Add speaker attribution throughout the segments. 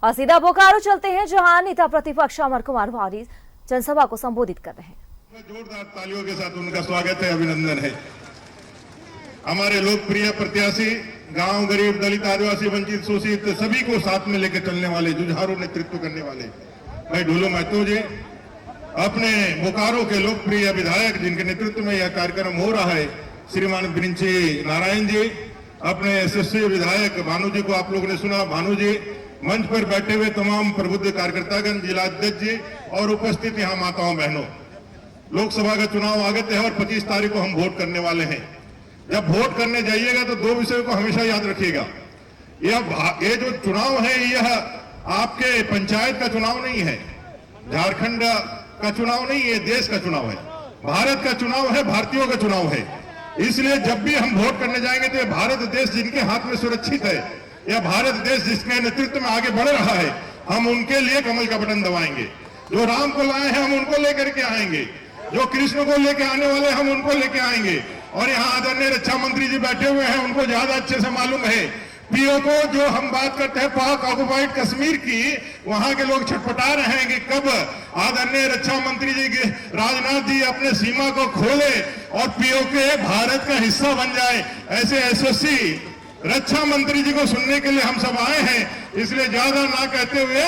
Speaker 1: और सीधा बोकारो चलते हैं, जहां नेता प्रतिपक्ष अमर कुमार वारिस जनसभा को संबोधित कर रहे हैं।
Speaker 2: जोरदार तालियों के साथ उनका स्वागत है, अभिनंदन है। हमारे लोकप्रिय प्रत्याशी, गांव, गरीब, दलित, आदिवासी, वंचित, शोषित सभी को साथ में लेकर चलने वाले, जुझारू नेतृत्व करने वाले भाई ढुल्लू महतो जी, अपने बोकारो के लोकप्रिय विधायक जिनके नेतृत्व में यह कार्यक्रम हो रहा है, श्रीमान प्रिंसी नारायण जी, अपने यशस्वी विधायक भानु जी को आप लोगों ने सुना, भानु जी, मंच पर बैठे हुए तमाम प्रबुद्ध कार्यकर्तागण, जिला अध्यक्ष जी और उपस्थित यहाँ माताओं बहनों। लोकसभा का चुनाव आगत है और 25 तारीख को हम वोट करने वाले हैं। जब वोट करने जाइएगा तो 2 विषयों को हमेशा याद रखिएगा। ये जो चुनाव है यह आपके पंचायत का चुनाव नहीं है, झारखंड का चुनाव नहीं है, देश का चुनाव है, भारत का चुनाव है, भारतीयों का चुनाव है। इसलिए जब भी हम वोट करने जाएंगे तो ये भारत देश जिनके हाथ में सुरक्षित है, यह भारत देश जिसके नेतृत्व में आगे बढ़ रहा है, हम उनके लिए कमल का बटन दबाएंगे। जो राम को लाए हैं हम उनको लेकर के आएंगे, जो कृष्ण को लेकर आने वाले हम उनको लेकर आएंगे। और यहाँ आदरणीय रक्षा मंत्री जी बैठे हुए हैं, उनको ज्यादा अच्छे से मालूम है पीओ को। जो हम बात करते हैं पाक ऑक्युपाइड कश्मीर की, वहां के लोग छटपटा रहे हैं कि कब आदरणीय रक्षा मंत्री जी के राजनाथ जी अपने सीमा को खोले और पीओ के भारत का हिस्सा बन जाए। ऐसे यशस्वी रक्षा मंत्री जी को सुनने के लिए हम सब आए हैं। इसलिए ज्यादा ना कहते हुए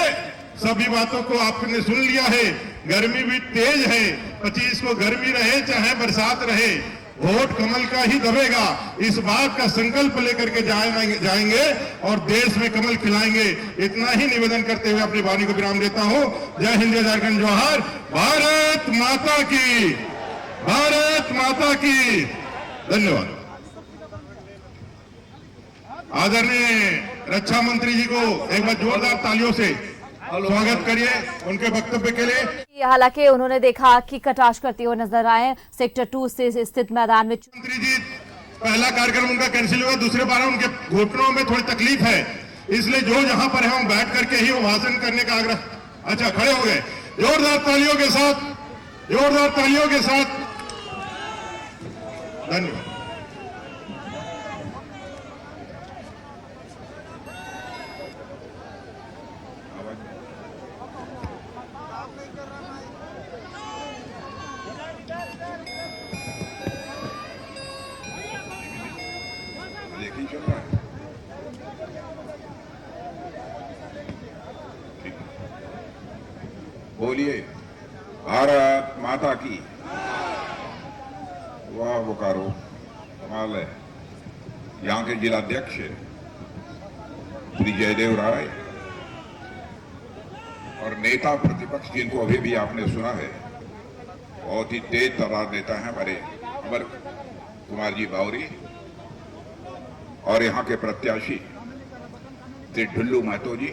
Speaker 2: सभी बातों को आपने सुन लिया है। गर्मी भी तेज है, 25 को गर्मी रहे चाहे बरसात रहे, वोट कमल का ही दबेगा। इस बात का संकल्प लेकर के जाएंगे और देश में कमल खिलाएंगे। इतना ही निवेदन करते हुए अपनी वाणी को विराम देता हूं। जय हिंद, जय झारखंड, जोहार। भारत माता की, भारत माता की। धन्यवाद। आदरणीय रक्षा मंत्री जी को एक बार जोरदार तालियों से स्वागत करिए उनके वक्तव्य के लिए।
Speaker 1: हालांकि उन्होंने देखा कि कटाश करते हुए नजर आए सेक्टर 2 से स्थित मैदान में।
Speaker 2: मंत्री जी, पहला कार्यक्रम उनका कैंसिल हुआ, दूसरे बार उनके घुटनों में थोड़ी तकलीफ है, इसलिए जो जहां पर है हम बैठ करके ही वो भाषण करने का आग्रह। अच्छा, खड़े हो गए। जोरदार तालियों के साथ, जोरदार तालियों के साथ। धन्यवाद।
Speaker 3: बोलिए भारत माता की। वाह बोकारो, कमाल है। यहाँ के जिलाध्यक्ष श्री जयदेव राय और नेता प्रतिपक्ष जिनको अभी भी आपने सुना है, बहुत ही तेज तर्रार नेता है हमारे अमर कुमार जी बावरी, और यहाँ के प्रत्याशी श्री ढुल्लू महतो जी,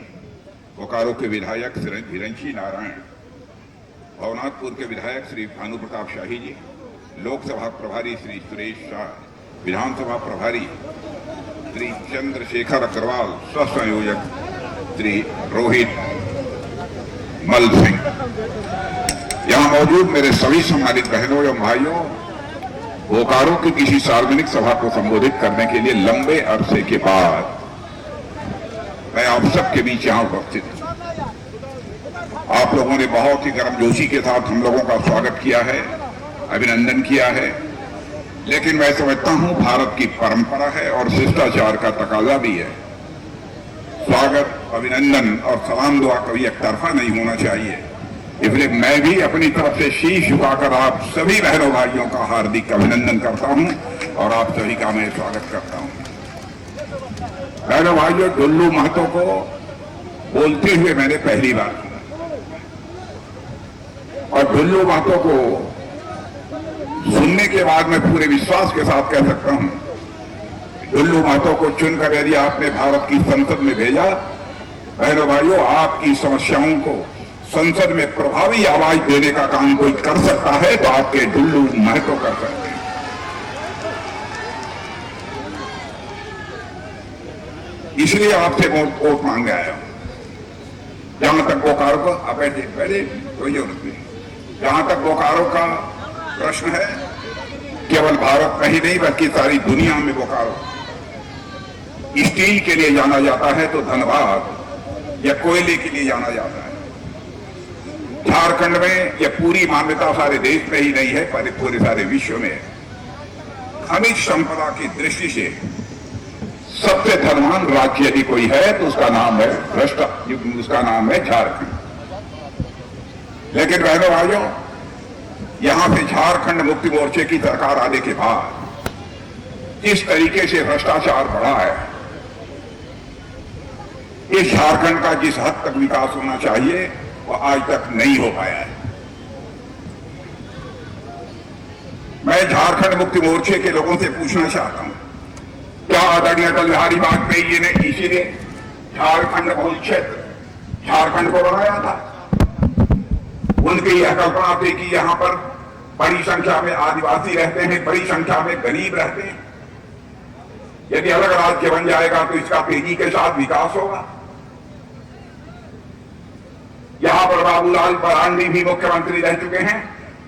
Speaker 3: बोकारो के विधायक श्री प्रिंसी नारायण, भवनाथपुर के विधायक श्री भानु प्रताप शाही जी, लोकसभा प्रभारी श्री सुरेश शाह, विधानसभा प्रभारी श्री चंद्रशेखर अग्रवाल, सह संयोजक श्री रोहित मल सिंह, यहाँ मौजूद मेरे सभी सम्मानित बहनों एवं भाइयों, बोकारो की किसी सार्वजनिक सभा को संबोधित करने के लिए लंबे अरसे के बाद मैं आप सबके बीच यहाँ उपस्थित हूं। आप लोगों ने बहुत ही गर्मजोशी के साथ हम लोगों का स्वागत किया है, अभिनंदन किया है, लेकिन मैं समझता हूं भारत की परंपरा है और शिष्टाचार का तकाजा भी है। स्वागत, अभिनंदन और सलाम दुआ कभी एक तरफा नहीं होना चाहिए। इसलिए मैं भी अपनी तरफ से शीश झुकाकर आप सभी बहनों भाइयों का हार्दिक अभिनंदन करता हूं और आप सभी का मैं स्वागत करता हूं। बहनों भाइयों, ढुल्लू महतो को बोलते हुए मैंने पहली बार सुना, और ढुल्लू महतो को सुनने के बाद मैं पूरे विश्वास के साथ कह सकता हूं, ढुल्लू महतो को चुनकर यदि आपने भारत की संसद में भेजा, बहनों भाइयों, आपकी समस्याओं को संसद में प्रभावी आवाज देने का काम कोई कर सकता है तो आपके ढुल्लू महतो कर सकते हैं। इसलिए आपसे वोट मांग आया हूं। जहां तक बोकारो का, आप पहले कोई जरूरत नहीं, जहां तक बोकारो का प्रश्न है, केवल भारत में ही नहीं बल्कि सारी दुनिया में बोकारो स्टील के लिए जाना जाता है। तो धनबाद या कोयले के लिए जाना जाता है। झारखंड में यह पूरी मान्यता सारे देश में ही नहीं है, पर पूरे सारे विश्व में खनिज संपदा की दृष्टि से सबसे धनवान राज्य यदि कोई है तो उसका नाम है उसका नाम है झारखंड। लेकिन बहनों भाइयों, यहां से झारखंड मुक्ति मोर्चे की सरकार आने के बाद जिस तरीके से भ्रष्टाचार बढ़ा है, इस झारखंड का जिस हद तक विकास होना चाहिए वह आज तक नहीं हो पाया है। मैं झारखंड मुक्ति मोर्चे के लोगों से पूछना चाहता हूं, क्या आदरणीय अटल बिहारी वाजपेयी जी ने इसीलिए झारखंड बहुल क्षेत्र झारखंड को बनाया था? उनकी यह कल्पना थी कि यहां पर बड़ी संख्या में आदिवासी रहते हैं, बड़ी संख्या में गरीब रहते हैं, यदि अलग राज्य बन जाएगा तो इसका तेजी के साथ विकास होगा। यहां पर बाबूलाल मरांडी भी मुख्यमंत्री रह चुके हैं,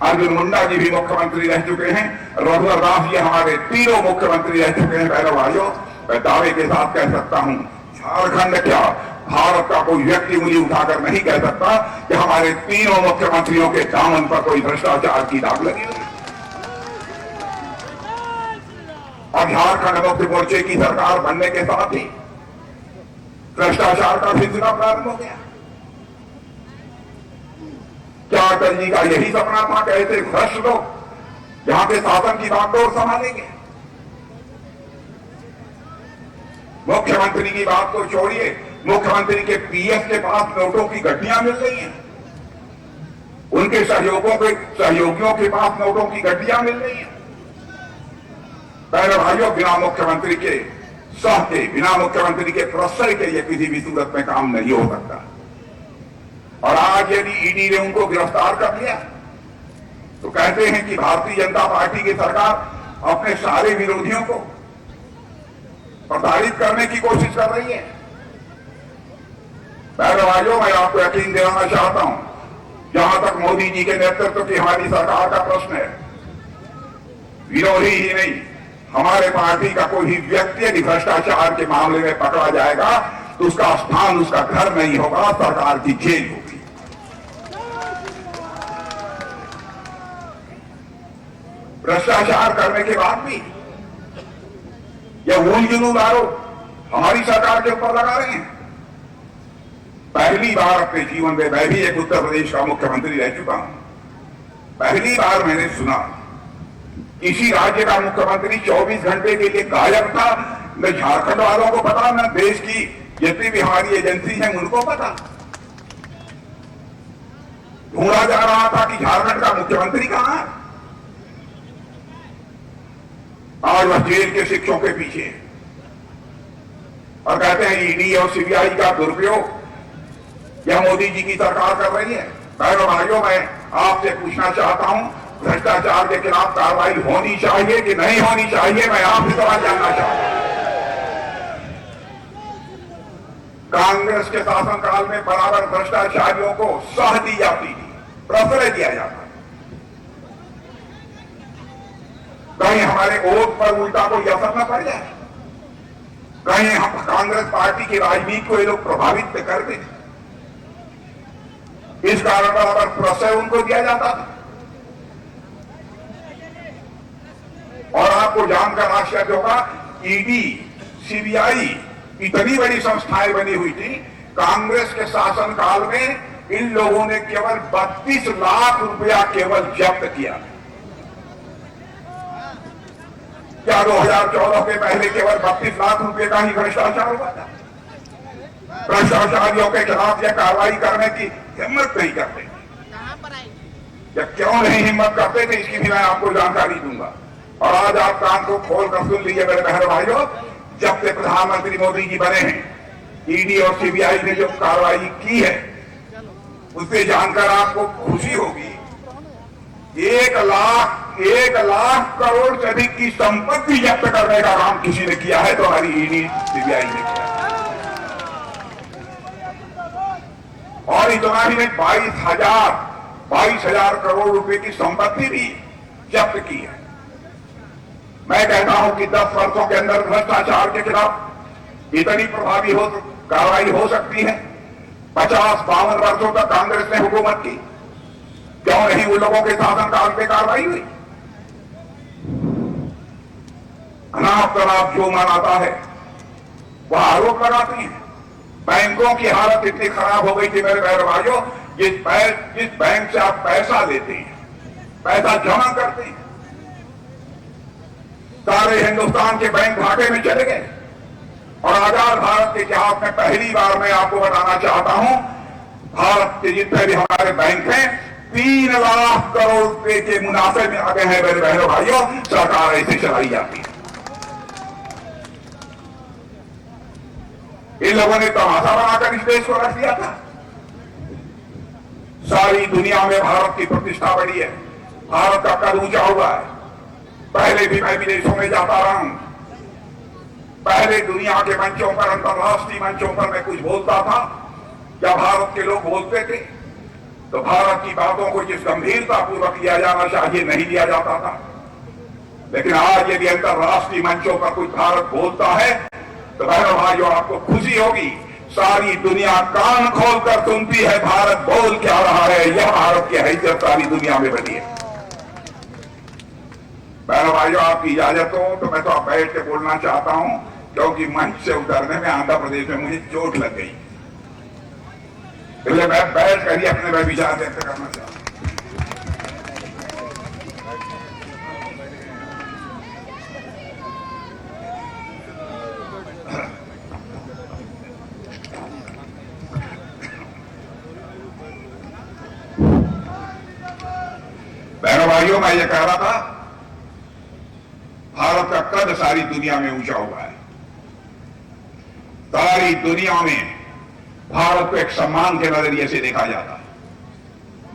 Speaker 3: अर्जुन मुंडा जी भी मुख्यमंत्री रह चुके हैं, रघुवर दास जी हमारे तीनों मुख्यमंत्री रह चुके हैं। बहनों भाइयों, मैं दावे के साथ कह सकता हूं, झारखंड क्या भारत का कोई व्यक्ति उंगली उठाकर नहीं कह सकता कि हमारे तीनों मुख्यमंत्रियों के दामन पर कोई भ्रष्टाचार की दाग लगी हुई। और झारखंड मुक्ति मोर्चे की सरकार बनने के साथ ही भ्रष्टाचार का सिलसिला प्रारंभ हो गया। क्या अटल जी का यही सपना था कि ऐसे भ्रष्ट लोग यहां के शासन की बागडोर संभालेंगे? मुख्यमंत्री की बात को छोड़िए, मुख्यमंत्री के पीएस के पास नोटों की गड्डियां मिल रही हैं, उनके सहयोगियों के पास नोटों की गड्डियां मिल रही हैं। पहले भाइयों, बिना मुख्यमंत्री के सह के, बिना मुख्यमंत्री के प्रश्रय के ये किसी भी सूरत में काम नहीं हो सकता। और आज यदि ईडी ने उनको गिरफ्तार कर लिया तो कहते हैं कि भारतीय जनता पार्टी की सरकार अपने सारे विरोधियों को प्रताड़ित करने की कोशिश कर रही है। भाइयों, मैं आपको यकीन दिलाना चाहता हूं, जहां तक मोदी जी के नेतृत्व की हमारी सरकार का प्रश्न है, विरोधी ही नहीं, हमारे पार्टी का कोई भी व्यक्ति यदि भ्रष्टाचार के मामले में पकड़ा जाएगा तो उसका स्थान उसका घर नहीं होगा, सरकार की जेल होगी। भ्रष्टाचार करने के बाद भी यह ऊल जुलूल आरोप हमारी सरकार के ऊपर लगा रहे हैं। पहली बार अपने जीवन में, मैं भी एक उत्तर प्रदेश का मुख्यमंत्री रह चुका हूं, पहली बार मैंने सुना किसी राज्य का मुख्यमंत्री 24 घंटे के लिए गायब था। न झारखंड वालों को पता, न देश की जितनी भी हमारी एजेंसी है उनको पता। ढूंढा जा रहा था कि झारखंड का मुख्यमंत्री कहां है। आज वह जेल के शिक्षकों के पीछे है और कहते हैं ईडी और सीबीआई का दुरुपयोग यह मोदी जी की सरकार कर रही है। भाइयों, मैं आपसे पूछना चाहता हूं, भ्रष्टाचार के खिलाफ कार्रवाई होनी चाहिए कि नहीं होनी चाहिए? मैं आपसे सवाल जानना चाहता हूं। कांग्रेस के शासनकाल में बराबर भ्रष्टाचारियों को सह दी जाती थी, प्रश्रय दिया जाता। कहीं हमारे वोट पर उल्टा कोई असर न पड़ जाए, कहीं हम कांग्रेस पार्टी की राजनीति को ये लोग प्रभावित कर दें, इस कारण बराबर प्रश्रय उनको दिया जाता था। और आपको जानकर आश्चर्य होगा, ईडी, सीबीआई इतनी बड़ी संस्थाएं बनी हुई थी, कांग्रेस के शासनकाल में इन लोगों ने केवल 32 लाख रुपया केवल जब्त किया। क्या 2014 के पहले केवल 32 लाख रुपए का ही भ्रष्टाचार हुआ था? भ्रष्टाचारियों के खिलाफ यह कार्रवाई करने की हिम्मत नहीं करते। या क्यों नहीं हिम्मत करते थे, इसकी भी मैं आपको जानकारी दूंगा। और आज आप कान को खोल कर सुन लीजिए मेरे बहन भाइयों, जब से प्रधानमंत्री मोदी जी बने हैं, ईडी और सीबीआई ने जो कार्रवाई की है उससे जानकर आपको खुशी होगी। 1 लाख करोड़ से अधिक की संपत्ति जब्त करने का काम किसी ने किया है तो हमारी ईडी सीबीआई ने किया। और इतना ही नहीं, 22,000 करोड़ रुपए की संपत्ति भी जब्त की है। मैं कहता हूं कि 10 वर्षों के अंदर भ्रष्टाचार के खिलाफ इतनी प्रभावी कार्रवाई हो सकती है 50-52 वर्षों तक कांग्रेस ने हुकूमत की, क्यों नहीं उन लोगों के शासनकाल पे कार्रवाई हुई? अनाप शनाप जो मन आता है वह आरोप लगाते हैं। बैंकों की हालत इतनी खराब हो गई थी मेरे बहन भाइयों, जिस बैंक से आप पैसा लेते हैं, पैसा जमा करते हैं, सारे हिंदुस्तान के बैंक घाटे में चले गए। और आजाद भारत के इतिहास में पहली बार मैं आपको बताना चाहता हूं, भारत के जितने भी हमारे बैंक हैं 3 लाख करोड़ रुपए के मुनाफे में आ गए हैं मेरे बहनों भाइयों। सरकार ऐसे चलाई जाती है। इन लोगों ने तमाशा बनाकर इस देश को रख दिया था। सारी दुनिया में भारत की प्रतिष्ठा बढ़ी है, भारत का कद ऊंचा हुआ है। पहले भी मैं विदेशों में जाता रहा हूं, पहले दुनिया के मंचों पर, अंतर्राष्ट्रीय मंचों पर मैं कुछ बोलता था, क्या भारत के लोग बोलते थे तो भारत की बातों को जिस गंभीरता पूर्वक लिया जाना चाहिए नहीं लिया जाता था। लेकिन आज यदि अंतर्राष्ट्रीय मंचों पर कुछ भारत बोलता है तो बहनों भाइयों आपको खुशी होगी, सारी दुनिया कान खोलकर सुनती है भारत बोल क्या रहा है। यह भारत की हैसियत सारी दुनिया में बनी है। बहनों भाइयों आपकी इजाजत हो तो मैं तो आप बैठ के बोलना चाहता हूं, क्योंकि मंच से उतरने में आंध्र प्रदेश में मुझे चोट लग गई, इसलिए मैं बैठ कर ही अपने विचार व्यक्त करना चाहता हूं। बहनों भाइयों मैं ये कह रहा था, भारत का कद सारी दुनिया में ऊंचा हुआ है। सारी दुनिया में भारत को एक सम्मान के नजरिए से देखा जाता है।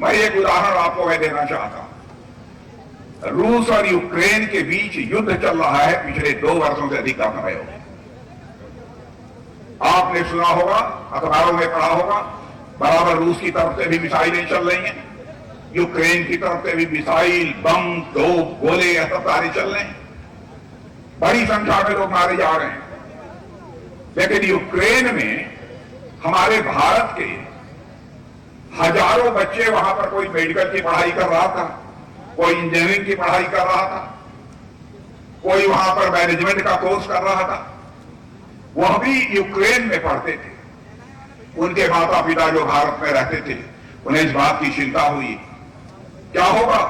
Speaker 3: मैं एक उदाहरण आपको मैं देना चाहता हूं। रूस और यूक्रेन के बीच युद्ध चल रहा है पिछले 2 वर्षों से अधिक का समय हो गया। आपने सुना होगा, अखबारों में पढ़ा होगा, बराबर रूस की तरफ से भी मिसाइलें चल रही हैं, यूक्रेन की तरफ से भी मिसाइल, बम, तोप, गोले ये सब सारे चल रहे हैं। बड़ी संख्या में लोग मारे जा रहे हैं। लेकिन यूक्रेन में हमारे भारत के हजारों बच्चे, वहां पर कोई मेडिकल की पढ़ाई कर रहा था, कोई इंजीनियरिंग की पढ़ाई कर रहा था, कोई वहां पर मैनेजमेंट का कोर्स कर रहा था, वह भी यूक्रेन में पढ़ते थे। उनके माता पिता जो भारत में रहते थे, उन्हें इस बात की चिंता हुई क्या होगा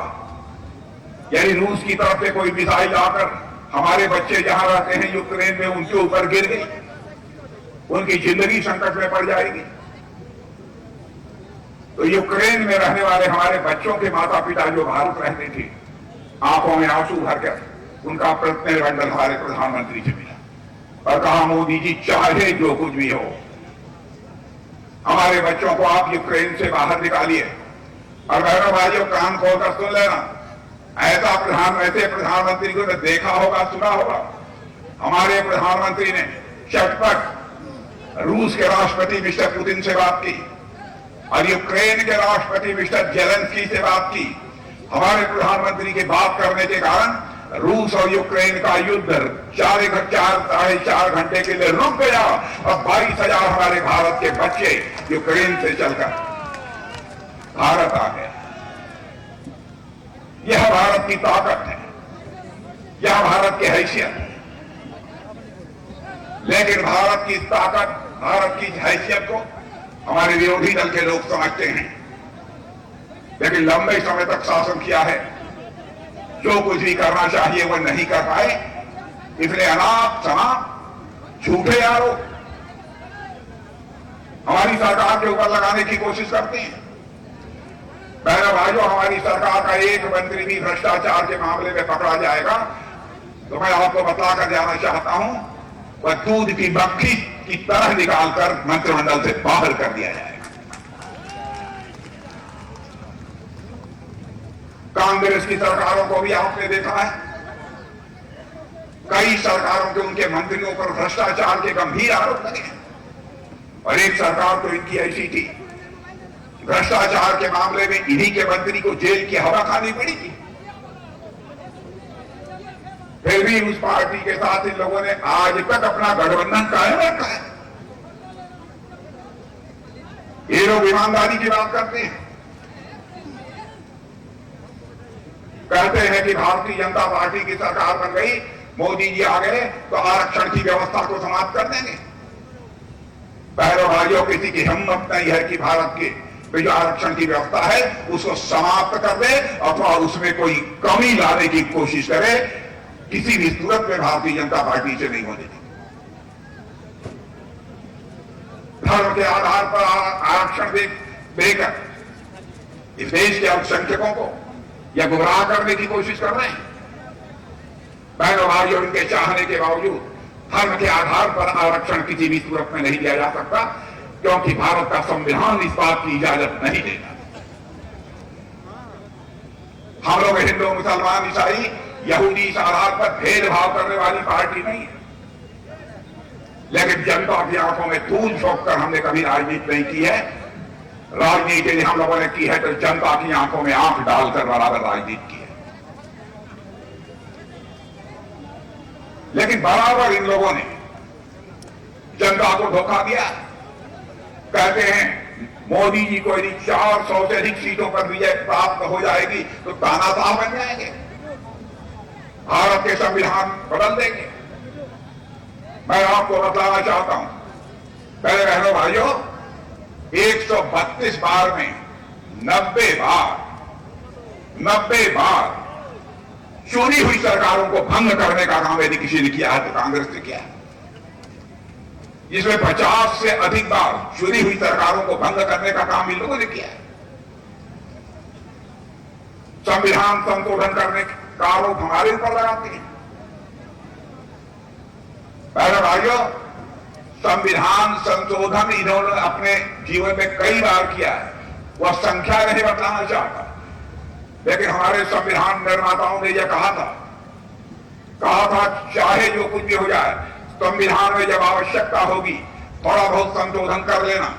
Speaker 3: यदि रूस की तरफ से कोई मिसाइल आकर हमारे बच्चे जहां रहते हैं यूक्रेन में उनके ऊपर गिर गई, उनकी जिंदगी संकट में पड़ जाएगी। तो यूक्रेन में रहने वाले हमारे बच्चों के माता पिता जो भारत रहते थे, आंखों में आंसू भरकर उनका प्रतिनिधिमंडल हमारे प्रधानमंत्री से मिला और कहा, मोदी जी चाहे जो कुछ भी हो, हमारे बच्चों को आप यूक्रेन से बाहर निकालिए। और बहनों भाइयों कान खोलकर सुन लेना, ऐसे प्रधानमंत्री को देखा होगा, सुना होगा। हमारे प्रधानमंत्री ने चटपट रूस के राष्ट्रपति मिस्टर पुतिन से बात की और यूक्रेन के राष्ट्रपति मिस्टर जेलेंस्की से बात की। हमारे प्रधानमंत्री के बात करने के कारण रूस और यूक्रेन का युद्ध 4-4.5 घंटे के लिए रुक गया और 22,000 हमारे भारत के बच्चे यूक्रेन से चलकर भारत आ गए। यह भारत की ताकत है, यह भारत की हैसियत है। लेकिन भारत की ताकत, भारत की हैसियत को हमारे विरोधी दल के लोग समझते हैं, लेकिन लंबे समय तक शासन किया है, जो कुछ भी करना चाहिए वह नहीं कर पाए, इसलिए अनाप शनाप झूठे आरोप हमारी सरकार के ऊपर लगाने की कोशिश करते हैं। बहनों भाइयों, हमारी सरकार का एक मंत्री भी भ्रष्टाचार के मामले में पकड़ा जाएगा तो मैं आपको बताकर जाना चाहता हूं, वह दूध की मक्खी की तरह निकालकर मंत्रिमंडल से बाहर कर दिया जाएगा। कांग्रेस की सरकारों को भी आपने देखा है, कई सरकारों के उनके मंत्रियों पर भ्रष्टाचार के गंभीर आरोप लगे और एक सरकार तो इनकी ऐसी थी, भ्रष्टाचार के मामले में इन्हीं के मंत्री को जेल की हवा खानी पड़ी थी। फिर भी उस पार्टी के साथ इन लोगों ने आज तक अपना गठबंधन कायम रखा है। ये लोग ईमानदारी की बात करते हैं, कहते हैं कि भारतीय जनता पार्टी की सरकार बन गई, मोदी जी आ गए तो आरक्षण की व्यवस्था को समाप्त कर देंगे। बहनों भाइयों, किसी की हिम्मत नहीं है कि भारत के जो आरक्षण की व्यवस्था है उसको समाप्त कर दे अथवा उसमें कोई कमी लाने की कोशिश करे। किसी भी सूरत में भारतीय जनता पार्टी से नहीं होने देगी। धर्म के आधार पर आरक्षण देकर इस देश के अल्पसंख्यकों को या गुमराह करने की कोशिश कर रहे हैं। बहनों भाइयों, उनके चाहने के बावजूद धर्म के आधार पर आरक्षण किसी भी सूरत में नहीं दिया जा सकता, क्योंकि भारत का संविधान इस बात की इजाजत नहीं देता। हम लोग हिंदू, मुसलमान, ईसाई, यहूदी इस आधार पर भेदभाव करने वाली पार्टी नहीं है, लेकिन जनता की आंखों में धूल झोंक कर हमने कभी राजनीति नहीं की है। राजनीति यदि हम लोगों ने की है तो जनता की आंखों में आंख डालकर बराबर राजनीति की है। लेकिन बराबर इन लोगों ने जनता को धोखा दिया। कहते हैं मोदी जी को यदि 400 से अधिक सीटों पर विजय प्राप्त हो जाएगी तो तानाशाह बन जाएंगे, भारत के संविधान बदल देंगे। मैं आपको बताना चाहता हूं, पहले बहनों भाइयों, 132 बार में 90 बार चुनी हुई सरकारों को भंग करने का काम यदि किसी ने किया है तो कांग्रेस ने किया है। जिसमें 50 से अधिक बार चुनी हुई सरकारों को भंग करने का काम इन लोगों ने किया है। संविधान संशोधन करने का आरोप हमारे ऊपर लगाते हैं। पहले भाइयों, संविधान संशोधन इन्होंने अपने जीवन में कई बार किया है, वह संख्या नहीं बताना चाहता, लेकिन हमारे संविधान निर्माताओं ने यह कहा था चाहे जो कुछ भी हो जाए, संविधान में जब आवश्यकता होगी थोड़ा बहुत संशोधन कर लेना,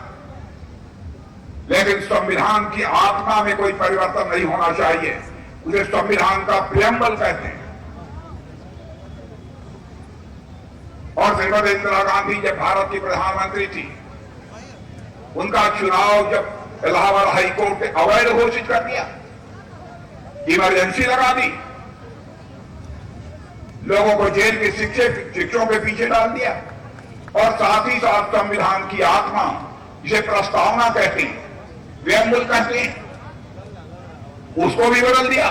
Speaker 3: लेकिन संविधान की आत्मा में कोई परिवर्तन नहीं होना चाहिए। उसे संविधान का प्रियम्बल कहते हैं। और श्रीमती इंदिरा गांधी जब भारत की प्रधानमंत्री थी, उनका चुनाव जब इलाहाबाद हाईकोर्ट ने अवैध घोषित कर दिया, इमरजेंसी लगा दी, लोगों को जेल के शिक्षों के पीछे डाल दिया, और साथ ही साथ संविधान की आत्मा, जिसे प्रस्तावना कहते हैं, प्रियम्बल कहते हैं, उसको भी बदल दिया।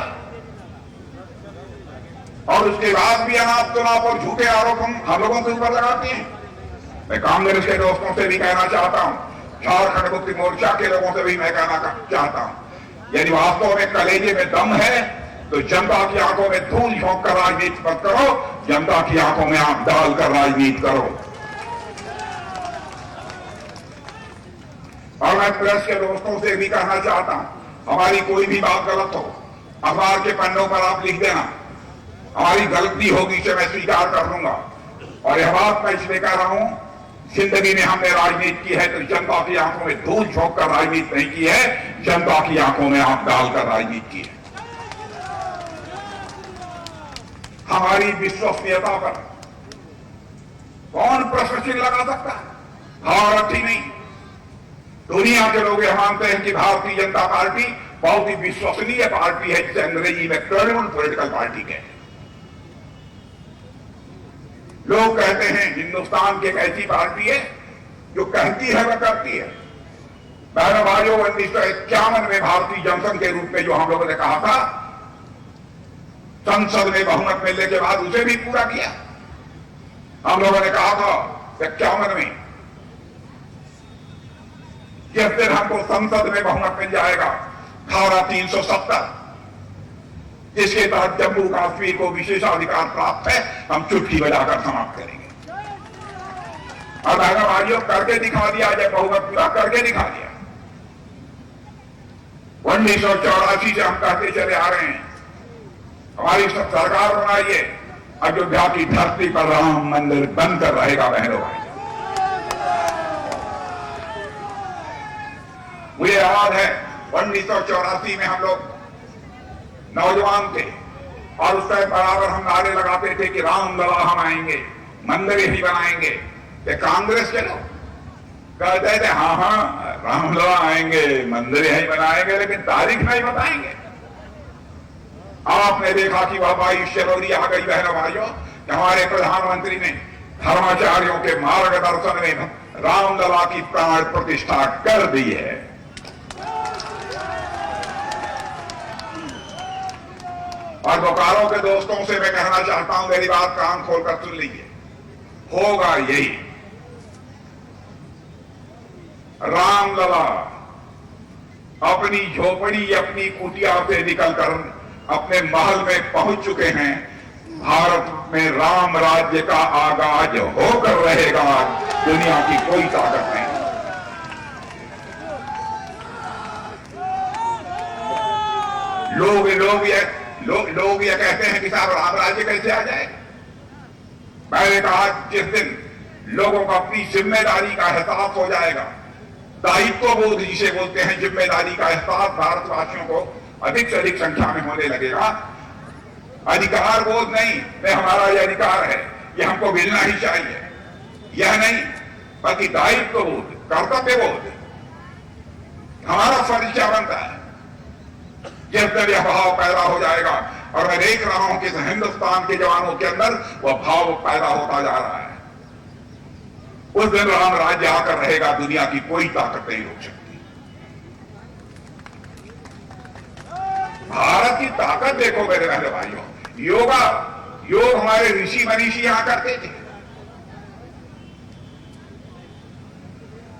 Speaker 3: और उसके बाद भी अनाप शनाप और झूठे आरोप हम लोगों के ऊपर लगाते हैं। मैं कांग्रेस के दोस्तों से भी कहना चाहता हूं, झारखंड मुक्ति मोर्चा के लोगों से भी मैं कहना चाहता हूं, यदि वास्तव में कलेजे में दम है तो जनता की आंखों में धूल झोंक कर राजनीति मत करो, जनता की आंखों में आंख डालकर राजनीति करो। और मैं प्रेस के दोस्तों से भी कहना चाहता हूं, हमारी कोई भी बात गलत हो, अखबार के पन्नों पर आप लिख देना, हमारी गलती होगी इसे मैं स्वीकार कर लूंगा। और यह बात मैं इसलिए कह रहा हूं, जिंदगी में हमने राजनीति की है तो जनता की आंखों में धूल झोंक कर राजनीति नहीं की है, जनता की आंखों में आंख डालकर राजनीति की है। हमारी विश्वसनीयता पर कौन प्रश्न चिन्ह लगा सकता है? भारत ही नहीं, दुनिया के लोग यह मानते हैं कि भारतीय जनता पार्टी बहुत ही विश्वसनीय पार्टी है, जिसे अंग्रेजी में क्रेडिबल पॉलिटिकल पार्टी कहते हैं। लोग कहते हैं हिंदुस्तान की एक ऐसी पार्टी है जो कहती है वह करती है। बहनों भाइयों, 1951 में भारतीय जनसंघ के रूप में जो हम लोगों ने कहा था, संसद में बहुमत मिलने के बाद उसे भी पूरा किया। हम लोगों ने कहा था 51 में, जिस दिन हमको संसद में बहुमत मिल जाएगा, धारा 370 जिसके तहत जम्मू कश्मीर को विशेषाधिकार प्राप्त है, हम चुटकी बजाकर समाप्त करेंगे। और बहनों भाइयों, करके दिखा दिया, जब बहुमत पूरा करके दिखा दिया। 1984 से हम कहते चले आ रहे हैं, हमारी सरकार बनाइए, अयोध्या की धरती पर राम मंदिर बनकर रहेगा। बहनों भाई, मुझे याद है 1984 में हम लोग नौजवान थे और उस टाइम बराबर हम नारे लगाते थे कि राम लला हम आएंगे, मंदिर ही बनाएंगे। ये कांग्रेस के लोग कहते थे हाँ हाँ रामलला आएंगे, मंदिर यही बनाएंगे, लेकिन तारीख नहीं बताएंगे। आपने देखा कि वह 22 जनवरी आ गई बहनों भाइयों, हमारे प्रधानमंत्री ने धर्माचार्यों के मार्गदर्शन में रामलला की प्राण प्रतिष्ठा कर दी है। और बोकारो के दोस्तों से मैं कहना चाहता हूं, मेरी बात कान खोलकर सुन लीजिए, होगा यही। रामलला अपनी झोपड़ी, अपनी कुटिया से निकलकर अपने महल में पहुंच चुके हैं। भारत में राम राज्य का आगाज होकर रहेगा, दुनिया की कोई ताकत नहीं। लोग ये कहते हैं कि साहब राम राज्य कैसे आ जाए। मैंने कहा जिस दिन लोगों को अपनी जिम्मेदारी का एहसास हो जाएगा, दायित्व बोध जिसे बोलते हैं, जिम्मेदारी का एहसास भारतवासियों को अधिक से अधिक संख्या में होने लगेगा। अधिकार बोध नहीं, ये हमारा यह अधिकार है, ये हमको मिलना ही चाहिए, यह नहीं, बल्कि दायित्व बोध, कर्तव्य बोध हमारा फर्ज क्या बनता है। जिस दिन यह भाव पैदा हो जाएगा, और मैं देख रहा हूं कि हिंदुस्तान के जवानों के अंदर वह भाव पैदा होता जा रहा है, उस दिन राम राज्य आकर रहेगा, दुनिया की कोई ताकत नहीं रोक सकती। भारत की ताकत देखो मेरे बहनों भाइयों, योग हमारे ऋषि मनीषी यहां करते थे।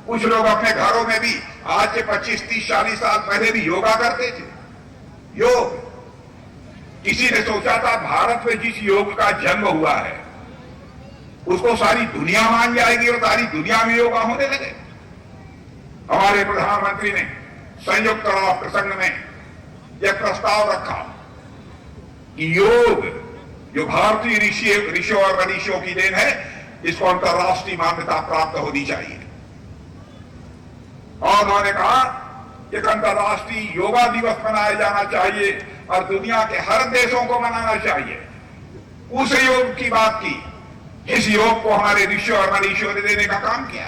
Speaker 3: कुछ लोग अपने घरों में भी आज से 25, 30, 40 साल पहले भी योगा करते थे। योग, किसी ने सोचा था भारत में जिस योग का जन्म हुआ है उसको सारी दुनिया मान जाएगी और सारी दुनिया में योगा होने लगे। हमारे प्रधानमंत्री ने संयुक्त राष्ट्र संघ में यह प्रस्ताव रखा कि योग जो भारतीय ऋषियों और मनीषियों की देन है, इसको अंतर्राष्ट्रीय मान्यता प्राप्त होनी चाहिए। और उन्होंने कहा कि अंतर्राष्ट्रीय योगा दिवस मनाया जाना चाहिए और दुनिया के हर देशों को मनाना चाहिए। उस योग की बात की जिस योग को हमारे ऋषियों और मनीषियों ने देने का काम किया।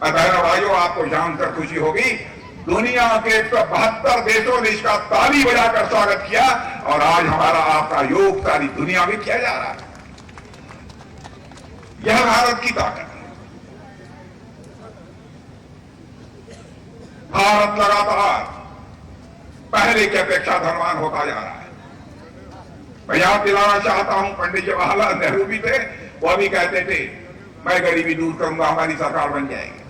Speaker 3: और बहनों भाइयों, आपको जानकर खुशी होगी, दुनिया के 172 देशों ने इसका ताली बजाकर स्वागत किया, और आज हमारा आपका योग सारी दुनिया में किया जा रहा है। यह भारत की ताकत है। भारत लगातार पहले की अपेक्षा धनवान होता जा रहा है। मैं याद दिलाना चाहता हूं, पंडित जवाहरलाल नेहरू भी थे, वह भी कहते थे मैं गरीबी दूर करूंगा, हमारी सरकार बन जाएगी।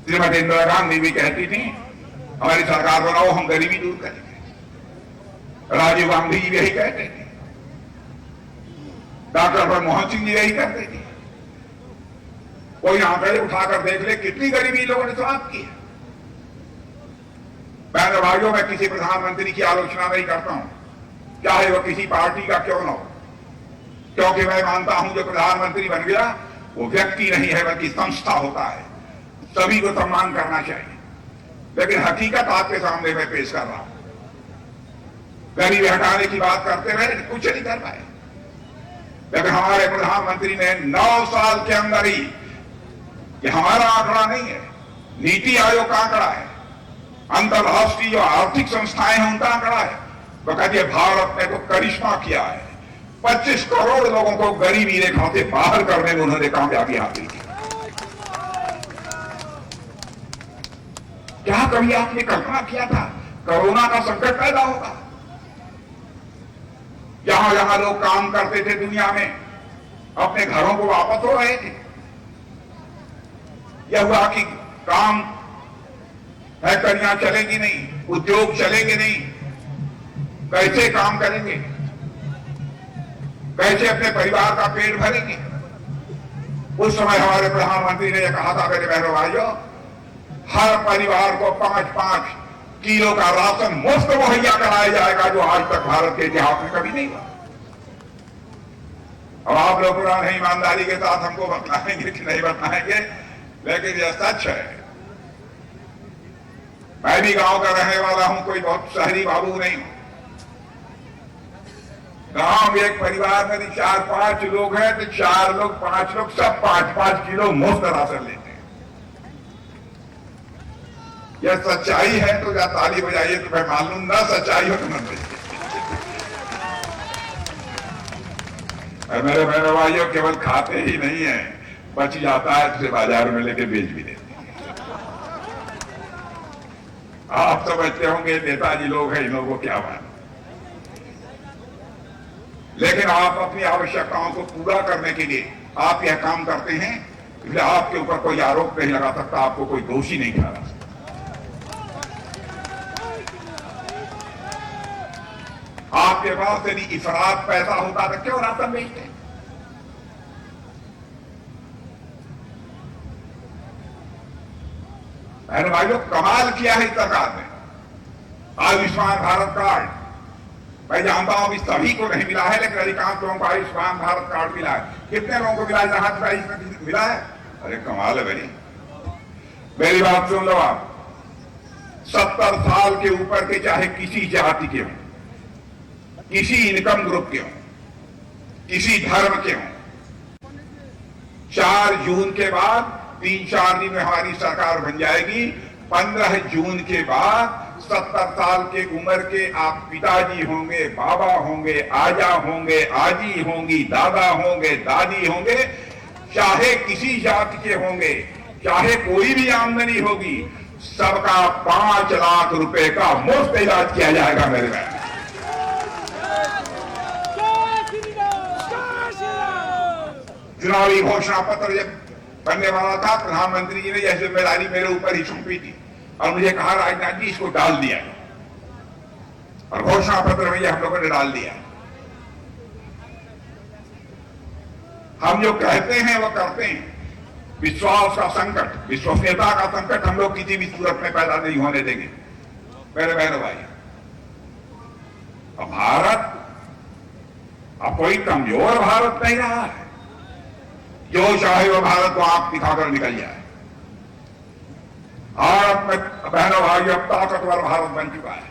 Speaker 3: श्रीमती इंदिरा गांधी भी कहती थी हमारी सरकार बनाओ, हम गरीबी दूर करेंगे। राजीव गांधी जी यही कहते थे, डॉक्टर मनमोहन सिंह जी यही कहते थे। कोई आंकड़े उठाकर देख ले कितनी गरीबी लोगों ने समाप्त की है। बहनों भाइयों, मैं किसी प्रधानमंत्री की आलोचना नहीं करता हूं, चाहे वह किसी पार्टी का क्यों न हो, क्योंकि मैं मानता हूं जो प्रधानमंत्री बन गया वो व्यक्ति नहीं है बल्कि संस्था होता है। सभी को सम्मान करना चाहिए, लेकिन हकीकत आपके सामने मैं पेश कर रहा हूं। गरीबी हटाने की बात करते रहे, कुछ नहीं कर पाए। लेकिन हमारे प्रधानमंत्री ने 9 साल के अंदर ही, ये हमारा आंकड़ा नहीं है, नीति आयोग का आंकड़ा है, अंतर्राष्ट्रीय जो आर्थिक संस्थाएं हैं उनका आंकड़ा है, वो कहती है भारत ने तो करिश्मा किया है। 25 करोड़ लोगों को गरीबी रेखा से बाहर करने में उन्होंने कामयाबी हासिल की। क्या कभी आपने कल्पना किया था कोरोना का संकट पैदा होगा? जहां जहां लोग काम करते थे दुनिया में, अपने घरों को वापस हो रहे थे। यह हुआ कि काम, फैक्ट्रियां चलेंगी नहीं, उद्योग चलेंगे नहीं, कैसे काम करेंगे, कैसे अपने परिवार का पेट भरेंगे? उस समय हमारे प्रधानमंत्री ने यह कहा था, मेरे बहनों भाइयों, हर परिवार को 5-5 किलो का राशन मुफ्त मुहैया कराया जाएगा, जो आज तक भारत के इतिहास में कभी नहीं हुआ। अब आप लोग पुराने ईमानदारी के साथ हमको बतलाएंगे कि नहीं बतलाएंगे, लेकिन यह सच है। मैं भी गांव का रहने वाला हूं, कोई बहुत शहरी बाबू नहीं हूं। गांव में एक परिवार में 4-5 लोग हैं तो 4 लोग, 5 लोग, सब 5-5 किलो मुफ्त राशन लेते हैं। यह सच्चाई है तो या ताली बजाइए तो मैं मान लूं, ना सच्चाई हो तो मत बजाइए। और मेरे बहनों भाइयों, केवल खाते ही नहीं है, बच जाता है तो बाजार में लेके बेच भी देते हैं। आप समझते होंगे नेताजी लोग हैं, इन लोगों को क्या मालूम, लेकिन आप अपनी आवश्यकताओं को पूरा करने के लिए आप यह काम करते हैं, इसलिए आपके ऊपर कोई आरोप नहीं लगा सकता, आपको कोई दोषी नहीं ठहरा सकता। आपके पास यदि इफरात पैसा होता तो क्यों राशन बेचते? बहन भाइयों, कमाल किया है इस सरकार ने। आयुष्मान भारत कार्ड, मैं जानता हूं कि सभी को नहीं मिला है, लेकिन अधिकांश लोगों को आयुष्मान भारत कार्ड मिला है। कितने लोगों को मिला है? जहां मिला है? अरे कमाल है भाई। मेरी बात सुन लो आप, 70 साल के ऊपर के चाहे किसी जाति के हों, किसी इनकम ग्रुप के हों, किसी धर्म के हों, 4 जून के बाद 3-4 दिन में हमारी सरकार बन जाएगी। 15 जून के बाद 70 साल के उम्र के आप पिताजी होंगे, बाबा होंगे, आजा होंगे, आजी होंगी, दादा होंगे, दादी होंगे, चाहे किसी जाति के होंगे, चाहे कोई भी आमदनी होगी, सबका 5 लाख रुपए का मुफ्त इलाज किया जाएगा मेरे भाई। चुनावी घोषणा पत्र जब बनने वाला था, प्रधानमंत्री जी ने यह जिम्मेदारी मेरे ऊपर ही सौंपी थी और मुझे कहा, राजनाथ जी इसको डाल दिया, और घोषणा पत्र में यह हम लोगों ने डाल दिया। हम जो कहते हैं वो करते हैं। विश्वास का संकट, विश्वसनीयता का संकट हम लोग किसी भी सूरत में पैदा नहीं होने देंगे मेरे बहनों भाई। अब भारत अब कोई कमजोर भारत नहीं रहा है, जो चाहे वो भारत को आंख दिखाकर निकल जाए। भारत में बहनों भाई अब ताकतवर भारत बन चुका है,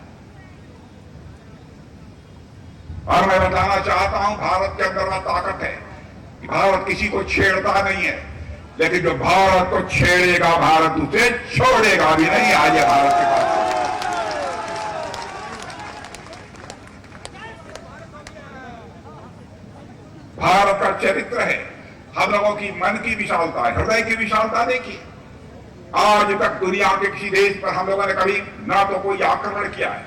Speaker 3: और मैं बताना चाहता हूं, भारत के अंदर वह ताकत है कि भारत किसी को छेड़ता नहीं है, लेकिन जो भारत को छेड़ेगा भारत उसे छोड़ेगा भी नहीं। आज है भारत के पास भारत का चरित्र है, हम लोगों की मन की विशालता है, हृदय की विशालता देखिए। आज तक दुनिया के किसी देश पर हम लोगों ने कभी ना तो कोई आक्रमण किया है,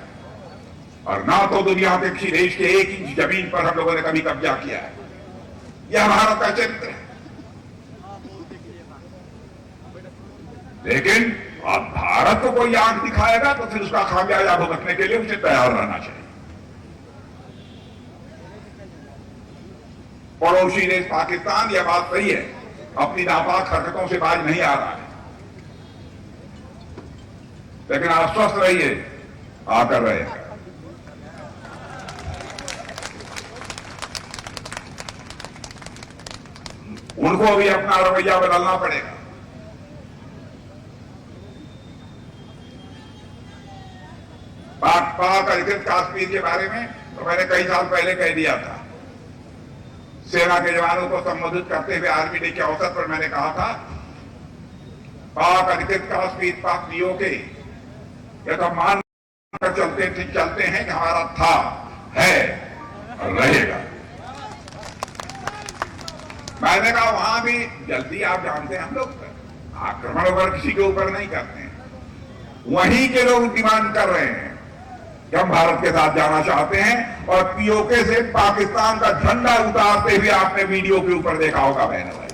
Speaker 3: और ना तो दुनिया के किसी देश के 1 इंच जमीन पर हम लोगों ने कभी कब्जा किया है। यह भारत का चरित्र है। लेकिन अब भारत को कोई आंख दिखाएगा तो फिर उसका खामियाजा भुगतने के लिए उसे तैयार रहना चाहिए। पड़ोसी देश पाकिस्तान, यह बात सही है, अपनी नापाक हरकतों से बाज नहीं आ रहा है, लेकिन आश्वस्त रहिए, आकर रहेगा। उनको भी अपना रवैया बदलना पड़ेगा। पाक अधिकृत कश्मीर के बारे में तो मैंने कई साल पहले कह दिया था। सेना के जवानों को संबोधित करते हुए आर्मी डे के अवसर पर मैंने कहा था, पाक अधिकृत कश्मीर पाक पीओके यह तो मान कर चलते हैं कि हमारा था, है और रहेगा। मैंने कहा वहां भी जल्दी, आप जानते हैं हम लोग आक्रमण वगैरह किसी के ऊपर नहीं करते हैं। वहीं के लोग डिमांड कर रहे हैं कि हम भारत के साथ जाना चाहते हैं, और पीओके से पाकिस्तान का झंडा उतारते हुए आपने वीडियो के ऊपर देखा होगा बहनों भाई।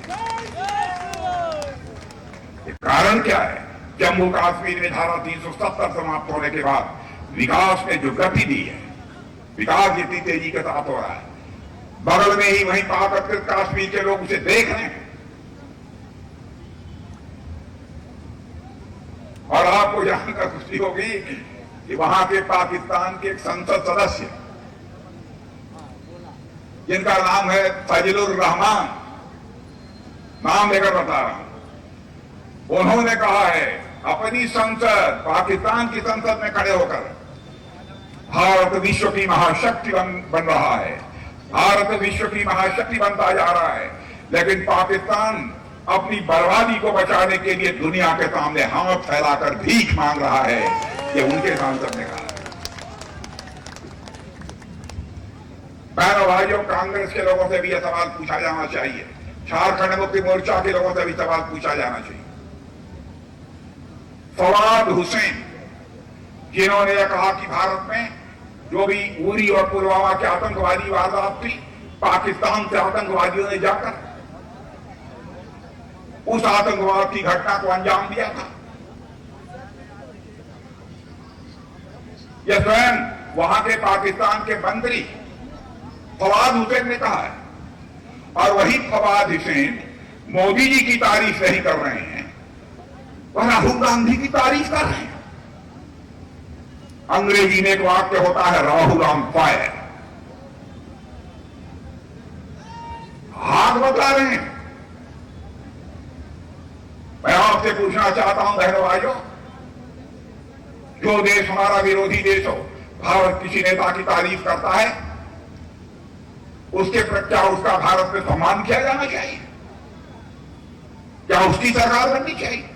Speaker 3: कारण क्या है? जम्मू कश्मीर में धारा 370 समाप्त होने के बाद विकास ने जो गति दी है, विकास जितनी तेजी के साथ हो रहा है, बगल में ही वहीं पाक अधिकृत कश्मीर के लोग उसे देख रहे हैं। और आपको जानकर खुशी होगी कि वहां के पाकिस्तान के एक संसद सदस्य, जिनका नाम है फजलुर रहमान, नाम लेकर बता रहा हूं, उन्होंने कहा है अपनी संसद, पाकिस्तान की संसद में खड़े होकर, भारत विश्व की महाशक्ति बन रहा है, भारत विश्व की महाशक्ति बनता जा रहा है, लेकिन पाकिस्तान अपनी बर्बादी को बचाने के लिए दुनिया के सामने हाथ फैलाकर भीख मांग रहा है, ये उनके सांसद ने कहा। बहनों भाइयों, कांग्रेस के लोगों से भी यह सवाल पूछा जाना चाहिए, झारखंड मुक्ति मोर्चा के लोगों से भी सवाल पूछा जाना चाहिए। फवाद हुसैन, जिन्होंने यह कहा कि भारत में जो भी उरी और पुलवामा के आतंकवादी वारदात थी, पाकिस्तान से आतंकवादियों ने जाकर उस आतंकवाद की घटना को अंजाम दिया था, यह स्वयं वहां के पाकिस्तान के मंत्री फवाद हुसैन ने कहा है। और वही फवाद हुसैन मोदी जी की तारीफ नहीं कर रहे हैं, वह राहुल गांधी की तारीफ कर रहे हैं। अंग्रेजी में एक वाक्य होता है, राहुल ऑन फायर, आग बता रहे हैं। मैं आपसे पूछना चाहता हूं बहनों भाइयों, जो देश हमारा विरोधी देश हो, भारत किसी नेता की तारीफ करता है, उसके क्या उसका भारत में सम्मान किया जाना चाहिए? क्या उसकी सरकार बननी चाहिए?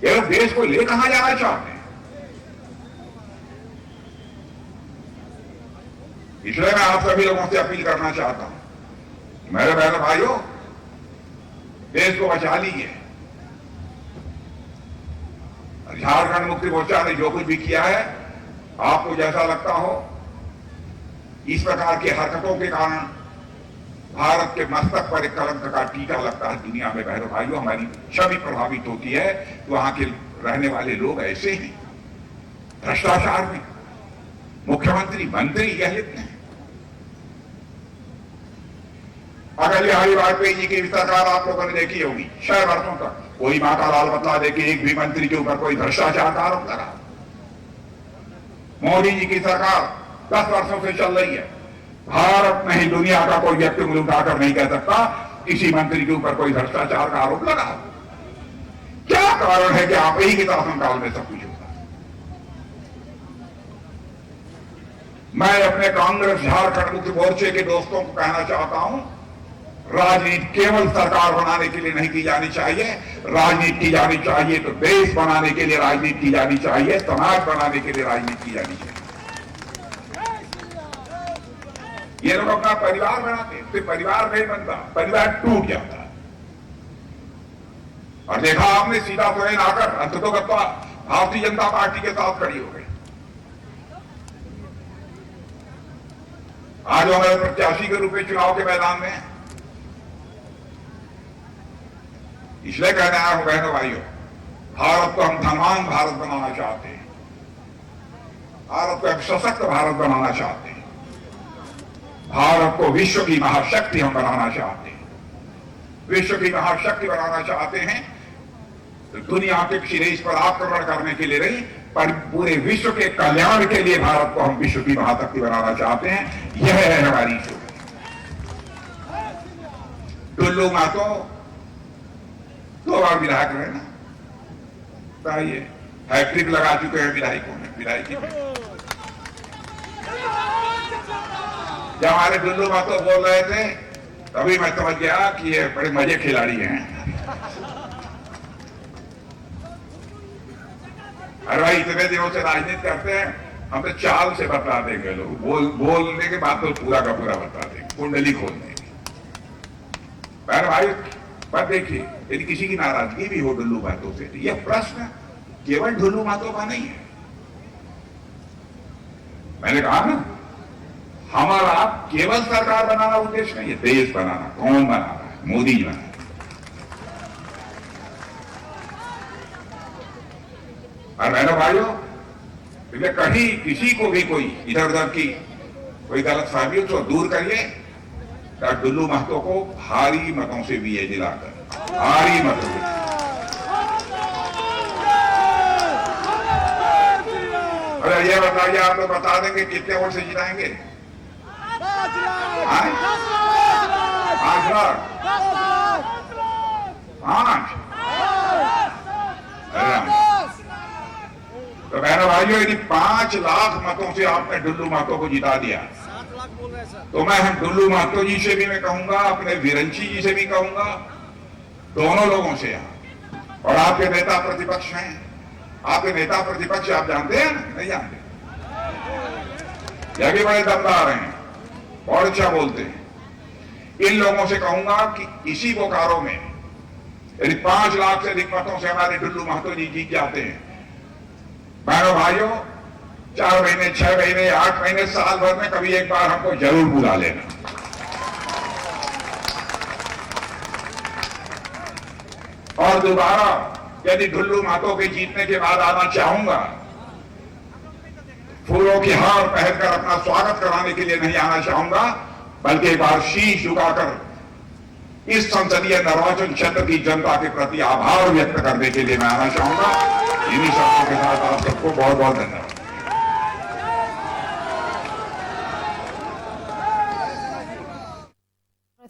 Speaker 3: ये लोग देश को ले कहां जाना चाहते हैं? इसलिए मैं आप सभी लोगों से अपील करना चाहता हूं, मेरे बहनों भाइयों, देश को बचा लीजिए। झारखंड मुक्ति मोर्चा ने जो कुछ भी किया है, आपको जैसा लगता हो, इस प्रकार की हरकतों के कारण भारत के मस्तक पर एक कलंक का टीका लगता है दुनिया में। बहनों भाइयों, हमारी छवि प्रभावित होती है। वहां के रहने वाले लोग ऐसे हैं, भ्रष्टाचार में मुख्यमंत्री मंत्री यह लिखते हैं। अगर बिहारी वाजपेयी जी की सरकार आप लोगों ने देखी होगी, 6 वर्षों तक कोई माता लाल बतला दे कि एक भी मंत्री के ऊपर कोई भ्रष्टाचार का आरोप लगा। मोदी जी की सरकार 10 वर्षों से चल रही है, भारत में ही दुनिया का कोई व्यक्ति मुंह उठाकर नहीं कह सकता किसी मंत्री के ऊपर कोई भ्रष्टाचार का आरोप लगा। क्या कारण है कि आप ही के शासनकाल में सब कुछ होगा? मैं अपने कांग्रेस झारखंड मुक्ति मोर्चे के दोस्तों को कहना चाहता हूं, राजनीति केवल सरकार बनाने के लिए नहीं की जानी चाहिए। राजनीति की जानी चाहिए तो देश बनाने के लिए राजनीति की जानी चाहिए, समाज बनाने के लिए राजनीति की जानी चाहिए। ये लोग अपना परिवार बनाते हैं, फिर परिवार नहीं बनता, परिवार टूट जाता है। और देखा आपने, सीता सोरेन आकर अंततोगत्वा भारतीय जनता पार्टी के साथ खड़ी हो गई। आज हमारे प्रत्याशी के रूप में चुनाव के मैदान में है। इसलिए कहने आया हूं बहनों भाइयों, भारत को हम धनवान भारत बनाना चाहते हैं, भारत को एक सशक्त भारत बनाना चाहते हैं, भारत को विश्व की महाशक्ति हम बनाना चाहते हैं। विश्व की महाशक्ति बनाना चाहते हैं तो दुनिया के किसी देश पर आक्रमण करने के लिए नहीं, पर पूरे विश्व के कल्याण के लिए भारत को हम विश्व की महाशक्ति बनाना चाहते हैं। यह है हमारी सोच। टुल्लू महतो 2 बार विधायक रहे ना, बताइए, हैट्रिक लगा चुके हैं विधायकों में, विधायकी में। जब हमारे टुल्लू महतो बोल रहे थे तभी मैं समझ गया कि ये बड़े मजे खिलाड़ी हैं। अरे भाई, इतने दिनों से राजनीति करते हैं, हम तो चाल से बता देंगे लोग, बोलने के बाद तो पूरा का पूरा बता देंगे, कुंडली खोल देंगे। पर भाई पर देखिए, यदि किसी की नाराजगी भी हो टुल्लू महतो से, यह प्रश्न केवल टुल्लू महतो का नहीं है। मैंने कहा ना, हमारा केवल सरकार बनाना उद्देश्य नहीं है, देश बनाना। कौन बना रहा है? मोदी जी बना रहा है। और बहनों भाइयों, कहीं किसी को भी कोई इधर उधर की कोई गलत फहमी हो तो दूर करिए। टुल्लू महतो को भारी मतों से भी ये दिलाकर, भारी मतों से। अरे ये बताइए, आप लोग बता देंगे कितने वोट से जिताएंगे? 5 लाख? 5? तो बहनों भाइयों, यदि 5 लाख मतों से आपने टुल्लू महतो को जिता दिया तो मैं हम डुल्लू महतो जी से भी मैं कहूंगा, अपने विरंची जी से भी कहूंगा, दोनों लोगों से यहाँ, और आपके नेता प्रतिपक्ष हैं, आपके नेता प्रतिपक्ष आप जानते हैं नहीं जानते, यह भी बड़े दमदार हैं और अच्छा बोलते हैं। इन लोगों से कहूंगा कि इसी बोकारो में यदि 5 लाख से अधिक मतों से हमारे डुल्लू महतो जी जीत जाते हैं, बहनों भाइयों, 4 महीने, 6 महीने, 8 महीने, साल भर में कभी एक बार हमको जरूर बुला लेना। और दोबारा यदि डुल्लू महतो के जीतने के बाद आना चाहूंगा, फूलों की हार पहनकर अपना स्वागत कराने के लिए नहीं आना चाहूंगा, बल्कि एक बार शीश झुकाकर इस संसदीय निर्वाचन क्षेत्र की जनता के प्रति आभार व्यक्त करने के लिए मैं आना चाहूंगा। इन्हीं शब्दों के साथ आप सबको बहुत बहुत धन्यवाद।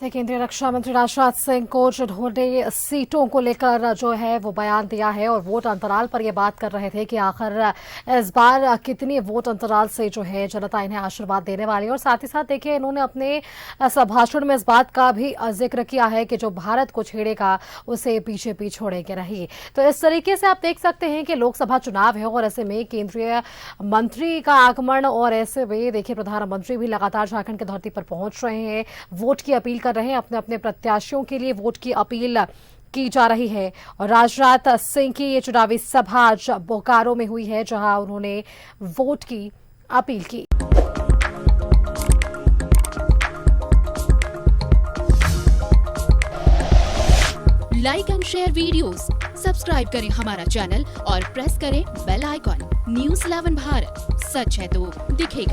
Speaker 1: केंद्रीय रक्षा मंत्री राजनाथ सिंह को जिन्होंने सीटों को लेकर जो है वो बयान दिया है और वोट अंतराल पर ये बात कर रहे थे कि आखिर इस बार कितनी वोट अंतराल से जो है जनता इन्हें आशीर्वाद देने वाली है। और साथ ही साथ देखिए, इन्होंने अपने भाषण में इस बात का भी जिक्र किया है कि जो भारत को छेड़ेगा उसे पीछे भी छोड़ेंगे नहीं। तो इस तरीके से आप देख सकते हैं कि लोकसभा चुनाव है और ऐसे में केंद्रीय मंत्री का आगमन, और ऐसे में देखिए प्रधानमंत्री भी लगातार झारखंड की धरती पर पहुंच रहे हैं, वोट की अपील कर रहे हैं, अपने अपने प्रत्याशियों के लिए वोट की अपील की जा रही है। और राजनाथ सिंह की ये चुनावी सभा आज बोकारो में हुई है, जहां उन्होंने वोट की अपील की।
Speaker 4: Like and share videos, subscribe करें हमारा चैनल और प्रेस करें बेल आइकॉन। न्यूज़ 11 भारत, सच है तो दिखेगा।